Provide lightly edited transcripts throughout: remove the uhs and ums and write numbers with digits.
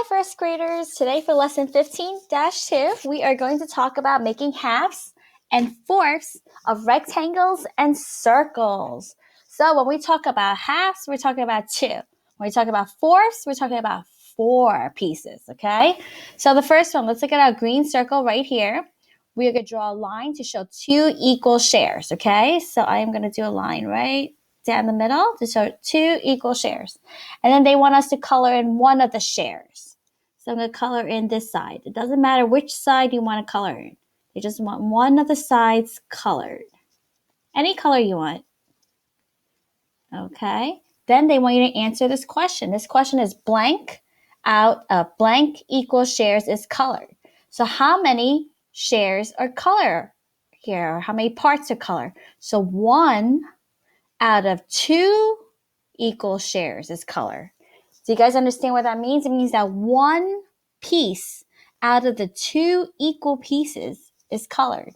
first graders. Today for lesson 15-2, we are going to talk about making halves and fourths of rectangles and circles. So when we talk about halves, we're talking about 2. When we talk about fourths, we're talking about 4 pieces, okay? So the first one, let's look at our green circle right here. We are going to draw a line to show 2 equal shares, okay? So I am going to do a line right down the middle to show 2 equal shares. And then they want us to color in one of the shares. So I'm going to color in this side. It doesn't matter which side you want to color in. You just want one of the sides colored. Any color you want. Okay. Then they want you to answer this question. This question is blank out of blank equal shares is colored. So how many shares are color here? How many parts are color? So 1 out of 2 equal shares is color. Do you guys understand what that means? It means that 1 piece out of the 2 equal pieces is colored.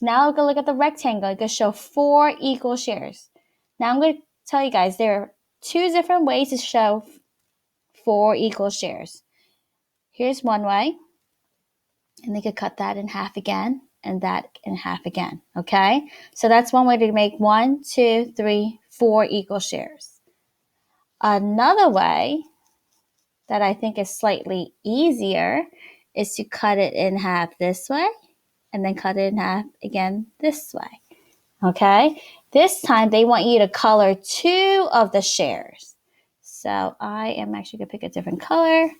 Now we're going to look at the rectangle. It's going to show 4 equal shares. Now I'm going to tell you guys there are 2 different ways to show 4 equal shares. Here's one way. And they could cut that in half again and that in half again. Okay? So that's one way to make 1, 2, 3, 4 equal shares. Another way that I think is slightly easier is to cut it in half this way and then cut it in half again this way. Okay? This time they want you to color 2 of the shares. So I am actually going to pick a different color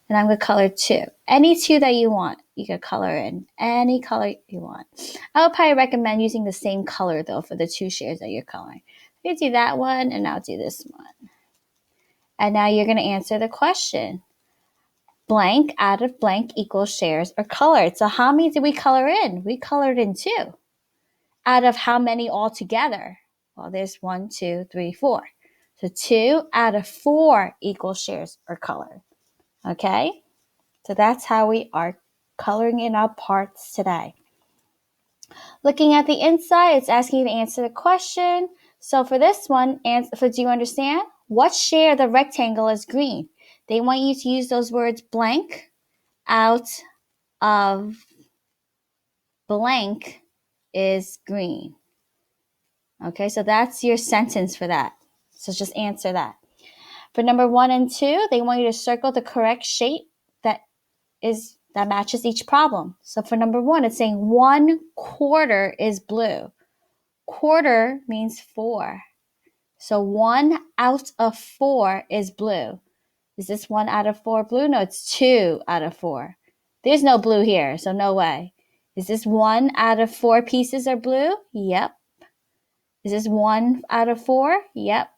and I'm going to color 2. Any 2 that you want, you can color in any color you want. I would probably recommend using the same color though for the 2 shares that you're coloring. You do that one and I'll do this one. And now you're going to answer the question. Blank out of blank equals shares are colored. So how many did we color in? We colored in 2. Out of how many altogether? Well, there's 1, 2, 3, 4. So 2 out of 4 equal shares are colored. Okay? So that's how we are coloring in our parts today. Looking at the inside, it's asking you to answer the question. So for this one, do you understand? What share of the rectangle is green? They want you to use those words blank out of blank is green. Okay, so that's your sentence for that. So just answer that. For number 1 and 2, they want you to circle the correct shape that matches each problem. So for number 1, it's saying 1/4 is blue. Quarter means 4. So 1 out of 4 is blue. Is this 1 out of 4 blue? No, it's 2 out of 4. There's no blue here, so no way. Is this 1 out of 4 pieces are blue? Yep. Is this 1 out of 4? Yep.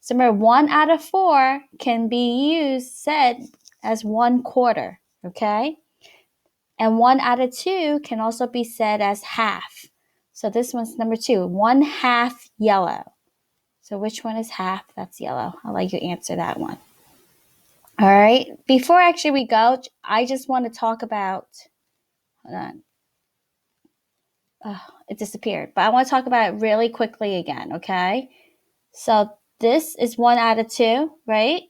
So remember, 1 out of 4 can be said as 1/4, okay? And 1 out of 2 can also be said as half. So this one's number 2, 1/2 yellow. So which one is half? That's yellow. I'll let you answer that one. All right. Before actually we go, I just want to talk about, hold on. Oh, it disappeared. But I want to talk about it really quickly again, okay? So this is 1 out of 2, right?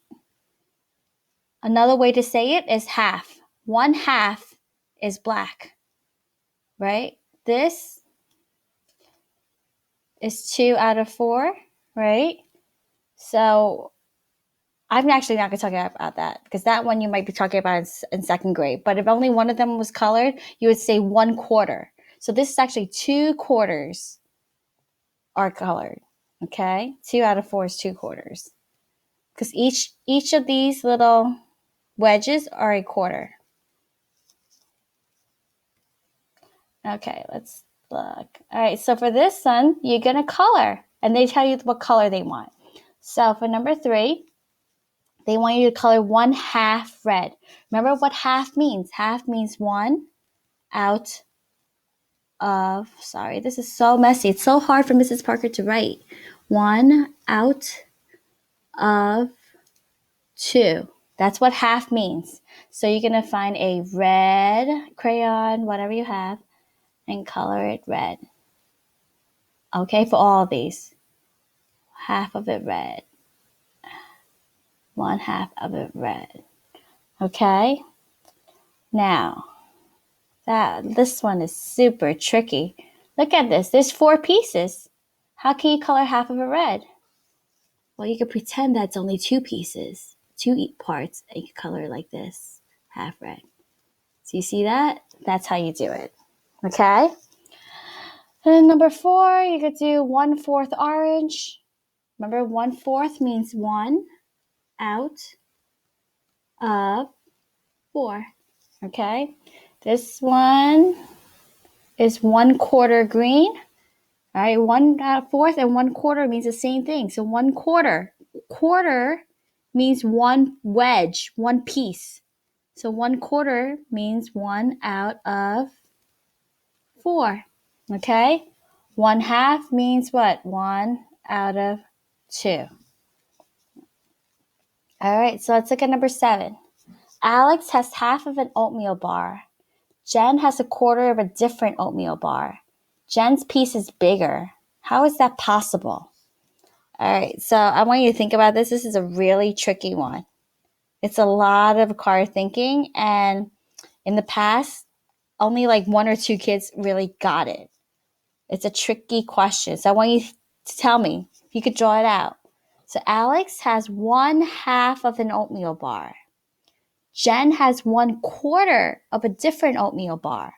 Another way to say it is half. 1/2 is black, right? This is 2 out of 4, right? So I'm actually not going to talk about that because that one you might be talking about in 2nd grade. But if only one of them was colored, you would say 1/4. So this is actually 2/4 are colored, okay? 2 out of 4 is 2/4. Because each of these little wedges are a quarter. Okay, let's look. All right, so for this one, you're going to color. And they tell you what color they want. So for number 3, they want you to color 1/2 red. Remember what half means? Half means 1 out of, sorry, this is so messy. It's so hard for Mrs. Parker to write. 1 out of 2. That's what half means. So you're going to find a red crayon, whatever you have, and color it red. Okay, for all of these. Half of it red. 1/2 of it red. Okay? Now, this one is super tricky. Look at this. There's 4 pieces. How can you color half of a red? Well, you could pretend that's only 2 pieces, 2 parts, and you can color like this, half red. So you see that? That's how you do it. Okay? And number 4, you could do 1/4 orange. Remember, 1/4 means 1 out of 4. Okay? This one is 1/4 green. All right, 1/4 and 1/4 means the same thing. So 1/4. Quarter means 1 wedge, 1 piece. So 1/4 means 1 out of 4. Okay? 1/2 means what? 1 out of 2. All right, so let's look at number 7. Alex has half of an oatmeal bar. Jen has a quarter of a different oatmeal bar. Jen's piece is bigger. How is that possible? All right, so I want you to think about this. This is a really tricky one. It's a lot of card thinking, and in the past, only like 1 or 2 kids really got it. It's a tricky question. So I want you to tell me if you could draw it out. So Alex has 1/2 of an oatmeal bar. Jen has 1/4 of a different oatmeal bar.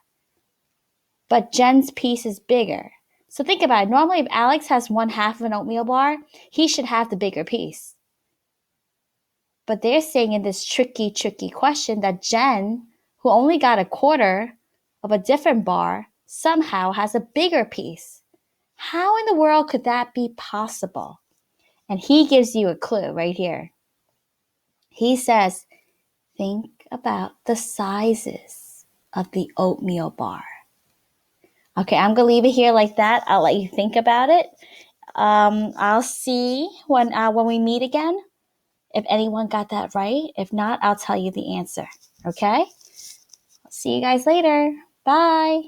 But Jen's piece is bigger. So think about it. Normally, if Alex has 1/2 of an oatmeal bar, he should have the bigger piece. But they're saying in this tricky question that Jen, who only got a quarter of a different bar, somehow has a bigger piece. How in the world could that be possible? And he gives you a clue right here. He says, think about the sizes of the oatmeal bar. Okay, I'm going to leave it here like that. I'll let you think about it. I'll see when we meet again if anyone got that right. If not, I'll tell you the answer. Okay? I'll see you guys later. Bye.